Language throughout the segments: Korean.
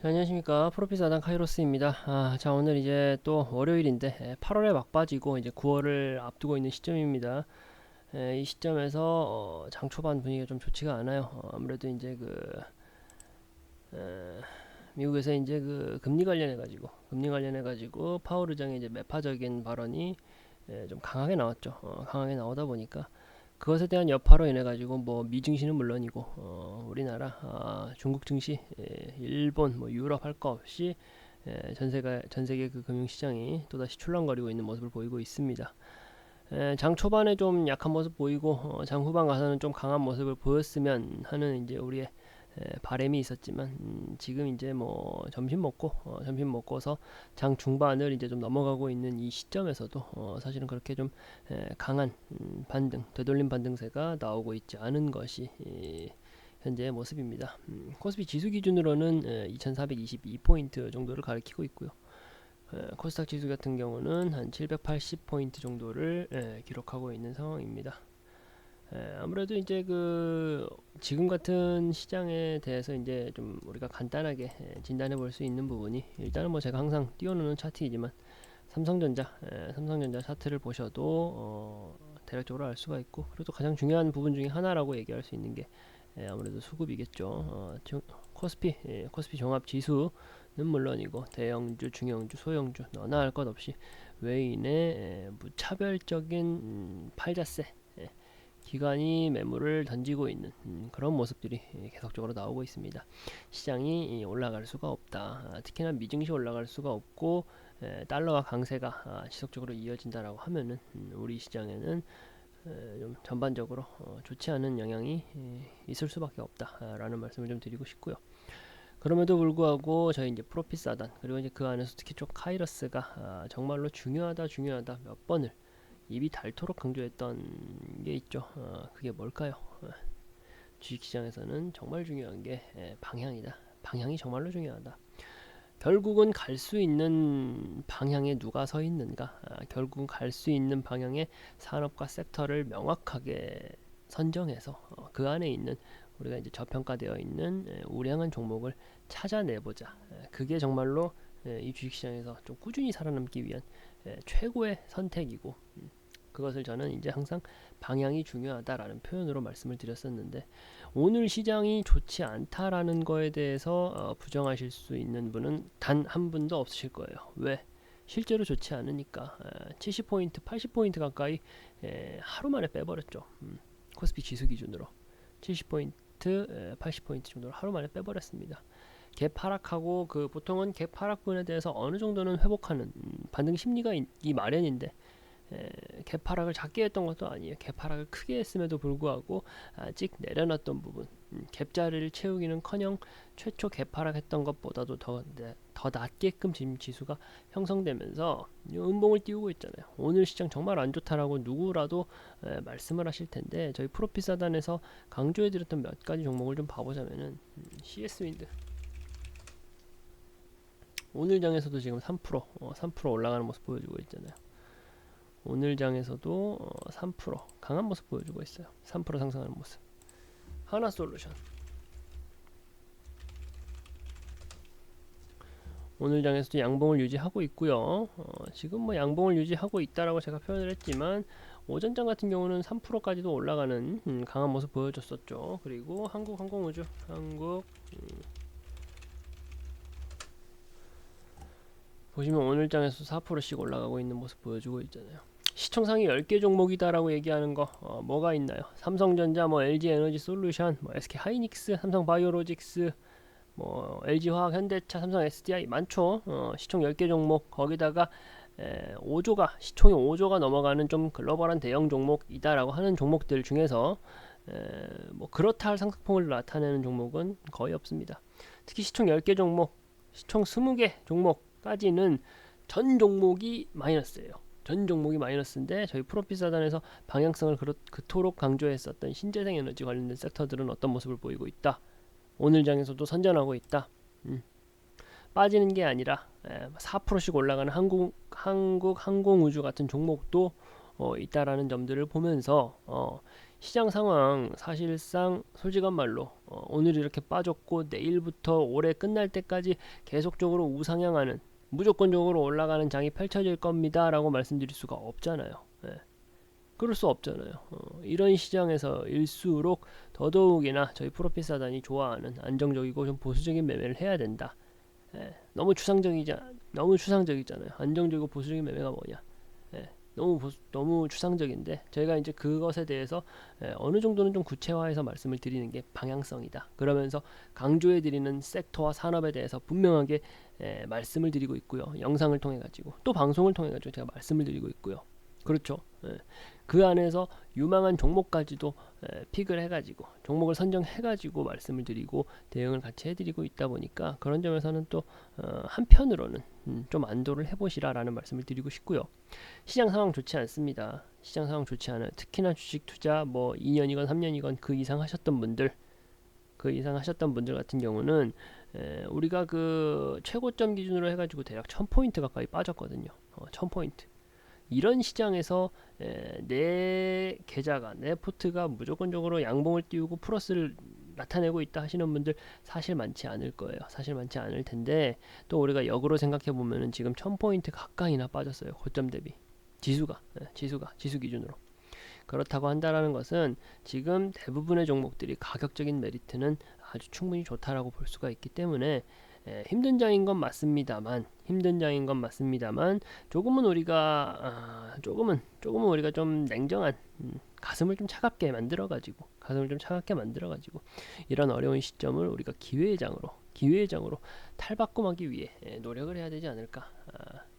안녕하십니까. 프로피스아단 카이로스입니다. 자, 오늘 이제 또 월요일인데 8월에 막바지고 이제 9월을 앞두고 있는 시점입니다. 이 시점에서 장 초반 분위기가 좀 좋지가 않아요. 아무래도 이제 미국에서 이제 금리 관련해 가지고 파월 의장의 이제 매파적인 발언이 좀 강하게 나왔죠. 강하게 나오다 보니까 그것에 대한 여파로 인해 가지고 뭐 미 증시는 물론이고 우리나라, 중국 증시, 일본, 뭐 유럽 할 거 없이 전 세계 그 금융 시장이 또다시 출렁거리고 있는 모습을 보이고 있습니다. 장 초반에 좀 약한 모습 보이고 장 후반 가서는 좀 강한 모습을 보였으면 하는 이제 우리의 바람이 있었지만 지금 이제 뭐 점심 먹고서 장 중반을 이제 좀 넘어가고 있는 이 시점에서도 사실은 그렇게 좀 강한 되돌림 반등세가 나오고 있지 않은 것이 현재의 모습입니다. 코스피 지수 기준으로는 2422포인트 정도를 가리키고 있고요. 코스닥 지수 같은 경우는 한 780포인트 정도를 기록하고 있는 상황입니다. 아무래도 이제 지금 같은 시장에 대해서 이제 좀 우리가 간단하게 진단해 볼 수 있는 부분이, 일단은 뭐 제가 항상 띄워놓는 차트이지만 삼성전자 차트를 보셔도 대략적으로 알 수가 있고, 그리고 또 가장 중요한 부분 중에 하나라고 얘기할 수 있는 게 아무래도 수급이겠죠. 코스피 종합 지수는 물론이고 대형주, 중형주, 소형주 너나 할 것 없이 외인의 무차별적인 팔자세, 기관이 매물을 던지고 있는 그런 모습들이 계속적으로 나오고 있습니다. 시장이 올라갈 수가 없다. 특히나 미증시 올라갈 수가 없고 달러와 강세가 지속적으로 이어진다라고 하면은 우리 시장에는 좀 전반적으로 좋지 않은 영향이 있을 수밖에 없다라는 말씀을 좀 드리고 싶고요. 그럼에도 불구하고 저희 이제 프로피스아단, 그리고 이제 그 안에서 특히 좀 카이러스가 정말로 중요하다 몇 번을 입이 닳도록 강조했던 게 있죠. 그게 뭘까요? 주식시장에서는 정말 중요한 게 방향이다. 방향이 정말로 중요하다. 결국은 갈 수 있는 방향에 누가 서 있는가? 결국은 갈 수 있는 방향의 산업과 섹터를 명확하게 선정해서 그 안에 있는 우리가 이제 저평가되어 있는 우량한 종목을 찾아내보자. 그게 정말로 이 주식시장에서 좀 꾸준히 살아남기 위한 최고의 선택이고, 그것을 저는 이제 항상 방향이 중요하다라는 표현으로 말씀을 드렸었는데, 오늘 시장이 좋지 않다라는 거에 대해서 부정하실 수 있는 분은 단 한 분도 없으실 거예요. 왜? 실제로 좋지 않으니까. 70포인트, 80포인트 가까이 하루 만에 빼버렸죠. 코스피 지수 기준으로 70포인트, 80포인트 정도를 하루 만에 빼버렸습니다. 갭 하락하고 보통은 갭 하락분에 대해서 어느 정도는 회복하는 반등 심리가 이 마련인데, 갭 하락을 작게 했던 것도 아니에요. 갭 하락을 크게 했음에도 불구하고 아직 내려놨던 부분, 갭자리를 채우기는커녕 최초 갭 하락했던 것보다도 더 낮게끔 지금 지수가 형성되면서 음봉을 띄우고 있잖아요. 오늘 시장 정말 안 좋다라고 누구라도 말씀을 하실 텐데, 저희 프로피사단에서 강조해드렸던 몇 가지 종목을 좀 봐보자면은 CS 윈드, 오늘 장에서도 지금 3% 올라가는 모습 보여주고 있잖아요. 오늘 장에서도 3% 강한 모습 보여주고 있어요. 3% 상승하는 모습. 하나솔루션, 오늘 장에서도 양봉을 유지하고 있고요. 지금 뭐 양봉을 유지하고 있다라고 제가 표현을 했지만, 오전장 같은 경우는 3%까지도 올라가는 강한 모습 보여줬었죠. 그리고 한국항공우주, 보시면 오늘 장에서 4%씩 올라가고 있는 모습 보여주고 있잖아요. 시총상위 10개 종목이다라고 얘기하는 거 뭐가 있나요? 삼성전자, 뭐 LG에너지솔루션, 뭐 SK하이닉스, 삼성바이오로직스, 뭐 LG화학, 현대차, 삼성 SDI 많죠. 시총 10개 종목, 거기다가 시총이 5조가 넘어가는 좀 글로벌한 대형 종목이다라고 하는 종목들 중에서 뭐 그렇다 할 상승폭을 나타내는 종목은 거의 없습니다. 특히 시총 10개 종목, 시총 20개 종목까지는 전 종목이 마이너스예요. 전 종목이 마이너스인데, 저희 프로피사단에서 방향성을 그토록 강조했었던 신재생 에너지 관련된 섹터들은 어떤 모습을 보이고 있다. 오늘 장에서도 선전하고 있다. 빠지는 게 아니라 4%씩 올라가는 항공우주 같은 종목도 있다라는 점들을 보면서 시장 상황 사실상 솔직한 말로 오늘 이렇게 빠졌고 내일부터 올해 끝날 때까지 계속적으로 우상향하는 무조건적으로 올라가는 장이 펼쳐질 겁니다 라고 말씀드릴 수가 없잖아요. 예. 그럴 수 없잖아요. 이런 시장에서일수록 더더욱이나 저희 프로핏 사단이 좋아하는 안정적이고 좀 보수적인 매매를 해야 된다. 예. 너무 추상적이잖아요. 안정적이고 보수적인 매매가 뭐냐? 예. 너무 추상적인데 저희가 이제 그것에 대해서 어느 정도는 좀 구체화해서 말씀을 드리는 게 방향성이다. 그러면서 강조해 드리는 섹터와 산업에 대해서 분명하게 말씀을 드리고 있고요. 영상을 통해 가지고 또 방송을 통해 가지고 제가 말씀을 드리고 있고요. 그렇죠. 그 안에서 유망한 종목까지도 픽을 해가지고 종목을 선정해가지고 말씀을 드리고 대응을 같이 해드리고 있다 보니까 그런 점에서는 또 한편으로는 좀 안도를 해보시라라는 말씀을 드리고 싶고요. 시장 상황 좋지 않습니다. 시장 상황 좋지 않아요. 특히나 주식 투자 뭐 2년이건 3년이건 그 이상 하셨던 분들 같은 경우는 우리가 그 최고점 기준으로 해가지고 대략 1000포인트 가까이 빠졌거든요. 1000포인트. 이런 시장에서 내 계좌가 내 포트가 무조건적으로 양봉을 띄우고 플러스를 나타내고 있다 하시는 분들 사실 많지 않을 거예요. 사실 많지 않을 텐데 또 우리가 역으로 생각해 보면은 지금 1000포인트 가까이나 빠졌어요. 고점 대비 지수 기준으로. 그렇다고 한다라는 것은 지금 대부분의 종목들이 가격적인 메리트는 아주 충분히 좋다라고 볼 수가 있기 때문에 힘든 장인 건 맞습니다만 조금은 우리가 좀 냉정한 가슴을 좀 차갑게 만들어 가지고 이런 어려운 시점을 우리가 기회의 장으로 탈바꿈하기 위해 노력을 해야 되지 않을까.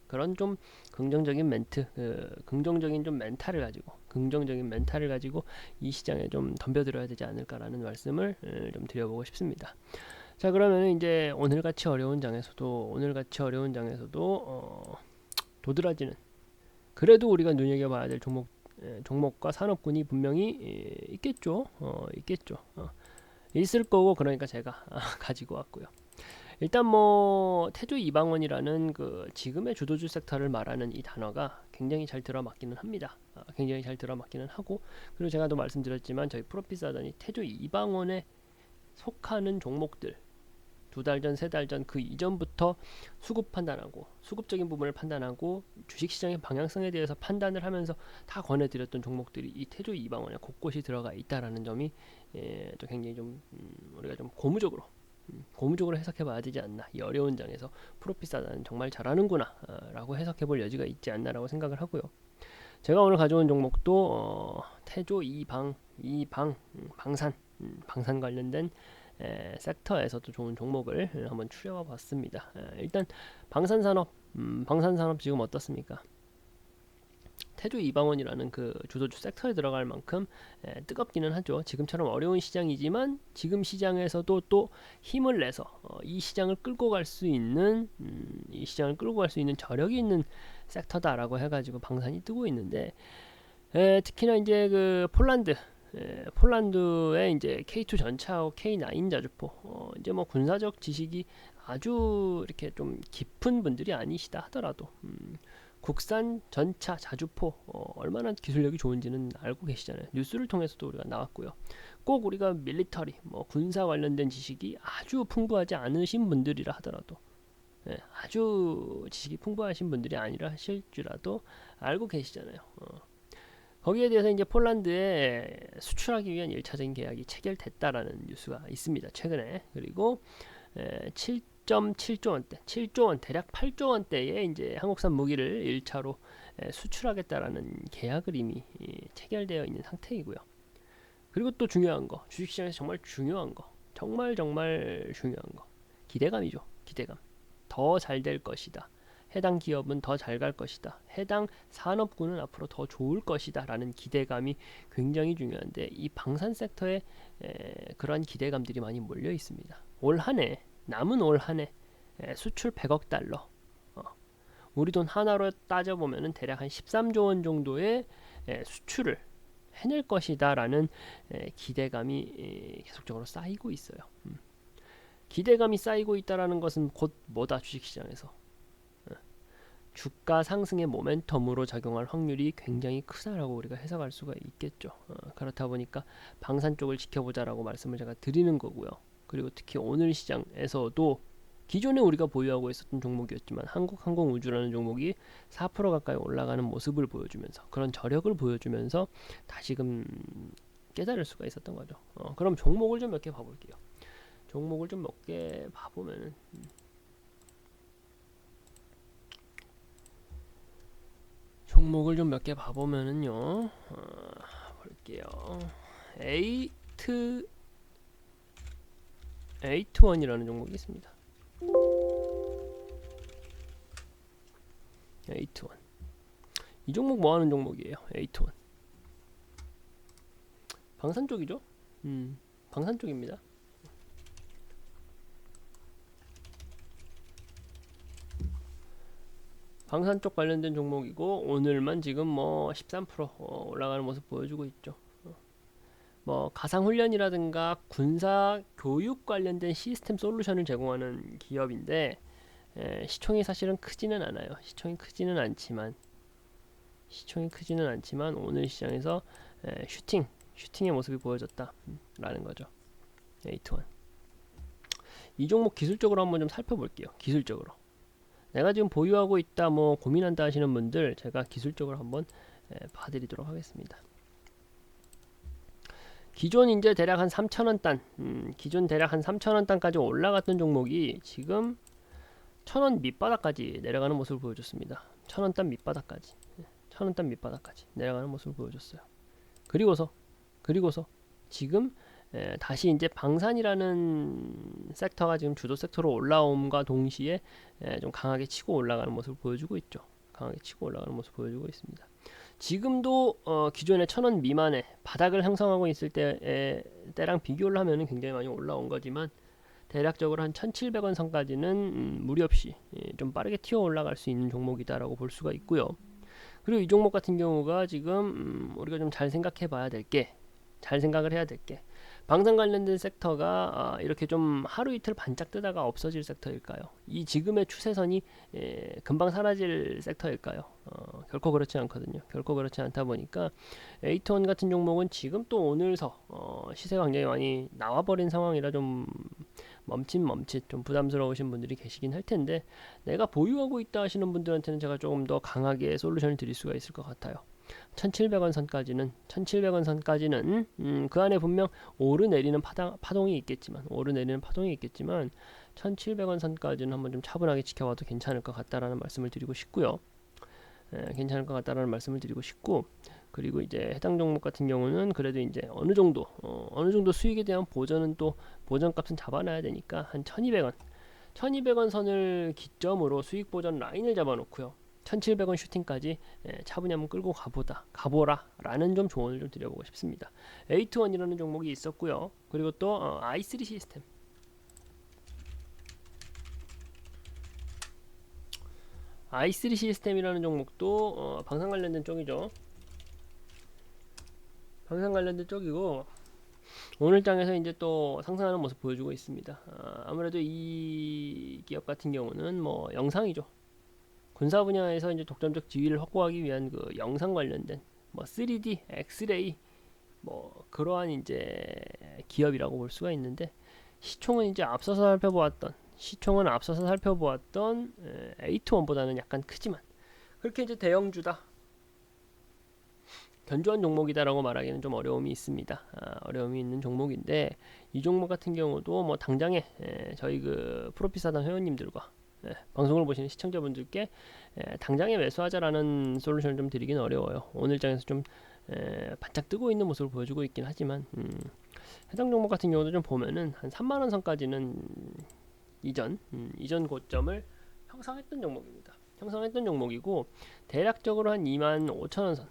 그런 좀 긍정적인 긍정적인 멘탈을 가지고 이 시장에 좀 덤벼들어야 되지 않을까라는 말씀을 좀 드려보고 싶습니다. 자, 그러면 이제 오늘같이 어려운 장에서도 도드라지는 그래도 우리가 눈여겨봐야 될 종목과 산업군이 분명히 있겠죠. 있을 거고 그러니까 제가 가지고 왔고요. 일단 뭐 태조 이방원이라는 그 지금의 주도주 섹터를 말하는 이 단어가 굉장히 잘 들어맞기는 합니다. 굉장히 잘 들어맞기는 하고 그리고 제가 또 말씀드렸지만 저희 프로핏 사단이 태조 이방원에 속하는 종목들 2달 전, 3달 전 그 이전부터 수급적인 부분을 판단하고 주식시장의 방향성에 대해서 판단을 하면서 다 권해드렸던 종목들이 이 태조 이방원에 곳곳이 들어가 있다라는 점이 또 굉장히 좀 우리가 좀 고무적으로 해석해봐야 되지 않나. 이 어려운 장에서 프로핏 사단은 정말 잘하는구나 라고 해석해볼 여지가 있지 않나라고 생각을 하고요. 제가 오늘 가져온 종목도 태조 방산 관련된 섹터에서도 좋은 종목을 한번 추려와 봤습니다. 일단 방산산업 지금 어떻습니까? 태조 이방원이라는 그 주도주 섹터에 들어갈 만큼 뜨겁기는 하죠. 지금처럼 어려운 시장이지만 지금 시장에서도 또 힘을 내서 이 시장을 끌고 갈 수 있는 저력이 있는 섹터다라고 해가지고 방산이 뜨고 있는데 특히나 이제 그 폴란드의 이제 K2 전차하고 K9 자주포 이제 뭐 군사적 지식이 아주 이렇게 좀 깊은 분들이 아니시다 하더라도 국산 전차 자주포 얼마나 기술력이 좋은지는 알고 계시잖아요. 뉴스를 통해서도 우리가 나왔고요. 꼭 우리가 밀리터리 뭐 군사 관련된 지식이 아주 풍부하지 않으신 분들이라 하더라도 아주 지식이 풍부하신 분들이 아니라 하실지라도 알고 계시잖아요. 거기에 대해서 이제 폴란드에 수출하기 위한 1차적인 계약이 체결됐다라는 뉴스가 있습니다. 최근에. 그리고 7.7조 원대, 7조 원, 대략 8조 원대의 이제 한국산 무기를 1차로 수출하겠다라는 계약을 이미 체결되어 있는 상태이고요. 그리고 또 중요한 거, 주식시장에서 정말 중요한 거, 정말 중요한 거, 기대감이죠. 기대감. 더 잘 될 것이다. 해당 기업은 더 잘 갈 것이다. 해당 산업군은 앞으로 더 좋을 것이다. 라는 기대감이 굉장히 중요한데 이 방산 섹터에 그러한 기대감들이 많이 몰려 있습니다. 남은 올 한해 수출 100억 달러 우리 돈 하나로 따져보면 대략 한 13조 원 정도의 수출을 해낼 것이다 라는 기대감이 계속적으로 쌓이고 있어요. 기대감이 쌓이고 있다라는 것은 곧 뭐다 주식시장에서 주가 상승의 모멘텀으로 작용할 확률이 굉장히 크다라고 우리가 해석할 수가 있겠죠. 그렇다 보니까 방산 쪽을 지켜보자라고 말씀을 제가 드리는 거고요. 그리고 특히 오늘 시장에서도 기존에 우리가 보유하고 있었던 종목이었지만 한국항공우주라는 종목이 4% 가까이 올라가는 모습을 보여주면서 그런 저력을 보여주면서 다시금 깨달을 수가 있었던 거죠. 그럼 종목을 좀 몇 개 봐볼게요. 종목을 좀 몇 개 봐보면은 종목을 좀 몇 개 봐보면은요. 볼게요. 에이트원이라는 종목이 있습니다. 에이트원. 이 종목 뭐 하는 종목이에요? 에이트원. 방산 쪽이죠? 방산 쪽입니다. 방산 쪽 관련된 종목이고 오늘만 지금 뭐 13% 올라가는 모습 보여주고 있죠. 뭐 가상훈련이라든가 군사 교육 관련된 시스템 솔루션을 제공하는 기업인데 시총이 사실은 크지는 않아요. 시총이 크지는 않지만 오늘 시장에서 슈팅의 모습이 보여졌다라는 거죠. 에이트원. 이 종목 기술적으로 한번 좀 살펴볼게요. 기술적으로. 내가 지금 보유하고 있다 뭐 고민한다 하시는 분들 제가 기술적으로 한번 봐드리도록 하겠습니다. 기존 이제 대략 한 3,000원 단, 기존 대략 한 3,000원 단까지 올라갔던 종목이 지금 1,000원 밑바닥까지 내려가는 모습을 보여줬습니다. 1,000원 단 밑바닥까지, 1,000원 단 밑바닥까지 내려가는 모습을 보여줬어요. 그리고서 지금 다시 이제 방산이라는 섹터가 지금 주도 섹터로 올라옴과 동시에 좀 강하게 치고 올라가는 모습을 보여주고 있죠. 강하게 치고 올라가는 모습을 보여주고 있습니다. 지금도 기존의 1,000원 미만의 바닥을 형성하고 있을 때랑 비교를 하면 굉장히 많이 올라온 거지만 대략적으로 한 1,700원 선까지는 무리 없이 좀 빠르게 튀어 올라갈 수 있는 종목이다라고 볼 수가 있고요. 그리고 이 종목 같은 경우가 지금 우리가 좀 잘 생각을 해야 될 게 방산 관련된 섹터가 이렇게 좀 하루 이틀 반짝 뜨다가 없어질 섹터일까요? 이 지금의 추세선이 금방 사라질 섹터일까요? 결코 그렇지 않거든요. 결코 그렇지 않다 보니까 에이트원 같은 종목은 지금 또 오늘서 시세가 굉장히 많이 나와버린 상황이라 좀 멈칫 좀 부담스러우신 분들이 계시긴 할 텐데 내가 보유하고 있다 하시는 분들한테는 제가 조금 더 강하게 솔루션을 드릴 수가 있을 것 같아요. 1,700원 선까지는 그 안에 분명 오르내리는 파동이 있겠지만 1,700원 선까지는 한번 좀 차분하게 지켜봐도 괜찮을 것 같다라는 말씀을 드리고 싶고요. 그리고 이제 해당 종목 같은 경우는 그래도 이제 어느 정도 수익에 대한 보전은 또 보전값은 잡아놔야 되니까 한 1,200원 선을 기점으로 수익 보전 라인을 잡아놓고요. 1,700원 슈팅까지 차분히 한번 끌고 가보라 라는 좀 조언을 좀 드려보고 싶습니다. 에이트원이라는 종목이 있었고요. 그리고 또 i3 시스템, i3 시스템이라는 종목도 방산 관련된 쪽이죠. 방산 관련된 쪽이고 오늘 장에서 이제 또 상승하는 모습 보여주고 있습니다. 아무래도 이 기업 같은 경우는 뭐 영상이죠. 군사 분야에서 이제 독점적 지위를 확보하기 위한 그 영상 관련된 뭐 3D, 엑스레이 뭐 그러한 이제 기업이라고 볼 수가 있는데 시총은 이제 앞서서 살펴보았던 에이트원보다는 약간 크지만 그렇게 이제 대형주다, 견조한 종목이다라고 말하기는 좀 어려움이 있습니다. 어려움이 있는 종목인데 이 종목 같은 경우도 뭐 당장에 저희 그 프로피사단 회원님들과 방송을 보시는 시청자분들께 당장에 매수하자라는 솔루션을 좀 드리긴 어려워요. 오늘 장에서 좀 반짝 뜨고 있는 모습을 보여주고 있긴 하지만 해당 종목 같은 경우도 좀 보면은 한 3만원 선까지는 이전 고점을 형성했던 종목이고 대략적으로 한 25,000원 선,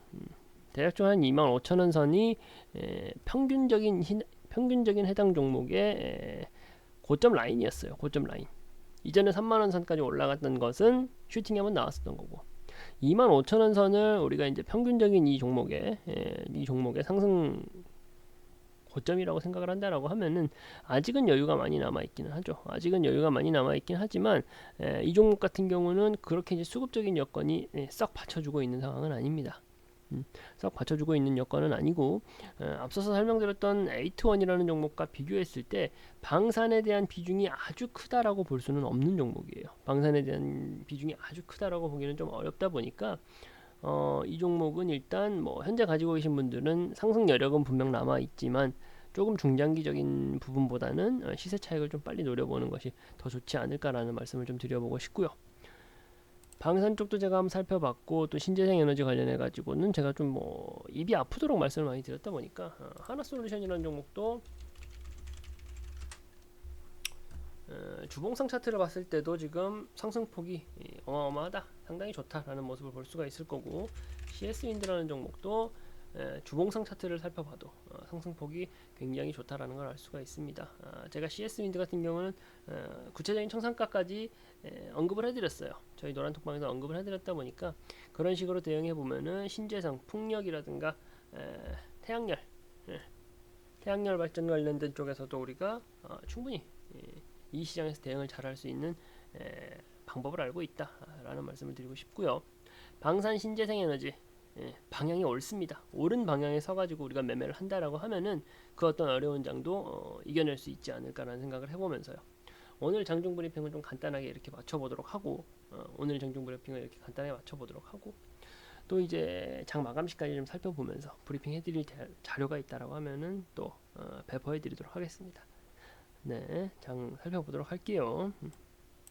대략적으로 한 25,000원 선이 평균적인 해당 종목의 고점 라인이었어요. 고점 라인. 이전에 3만원 선까지 올라갔던 것은 슈팅이 한번 나왔었던 거고 25,000원 선을 우리가 이제 평균적인 이 종목의 상승 고점이라고 생각을 한다라고 하면은 아직은 여유가 많이 남아 있기는 하죠. 아직은 여유가 많이 남아 있긴 하지만 이 종목 같은 경우는 그렇게 이제 수급적인 여건이 썩 받쳐주고 있는 상황은 아닙니다. 썩 받쳐주고 있는 여건은 아니고 앞서서 설명드렸던 에이트원이라는 종목과 비교했을 때 방산에 대한 비중이 아주 크다라고 볼 수는 없는 종목이에요. 방산에 대한 비중이 아주 크다라고 보기는 좀 어렵다 보니까 이 종목은 일단 뭐 현재 가지고 계신 분들은 상승 여력은 분명 남아 있지만 조금 중장기적인 부분보다는 시세 차익을 좀 빨리 노려보는 것이 더 좋지 않을까라는 말씀을 좀 드려보고 싶고요. 방산 쪽도 제가 한번 살펴봤고 또 신재생 에너지 관련해 가지고는 제가 좀 뭐 입이 아프도록 말씀을 많이 드렸다 보니까 하나솔루션이라는 종목도 주봉상 차트를 봤을 때도 지금 상승폭이 어마어마하다, 상당히 좋다라는 모습을 볼 수가 있을 거고, CS윈드라는 종목도 주봉상 차트를 살펴봐도 상승폭이 굉장히 좋다라는 걸 알 수가 있습니다. 제가 CS윈드 같은 경우는 구체적인 청산가까지 언급을 해드렸어요. 저희 노란톡방에서 언급을 해드렸다 보니까 그런 식으로 대응해 보면은 신재생, 풍력이라든가 태양열, 태양열 발전 관련된 쪽에서도 우리가 충분히 이 시장에서 대응을 잘할 수 있는 방법을 알고 있다라는 말씀을 드리고 싶고요. 방산 신재생 에너지 방향이 옳습니다. 옳은 방향에 서가지고 우리가 매매를 한다라고 하면은 그 어떤 어려운 장도 이겨낼 수 있지 않을까라는 생각을 해보면서요. 오늘 장중 브리핑을 좀 간단하게 이렇게 맞춰보도록 하고, 오늘 장중 브리핑을 이렇게 간단하게 맞춰보도록 하고, 또 이제 장 마감 시까지 좀 살펴보면서 브리핑 해드릴 자료가 있다라고 하면은 또 배포해드리도록 하겠습니다. 네, 장 살펴보도록 할게요.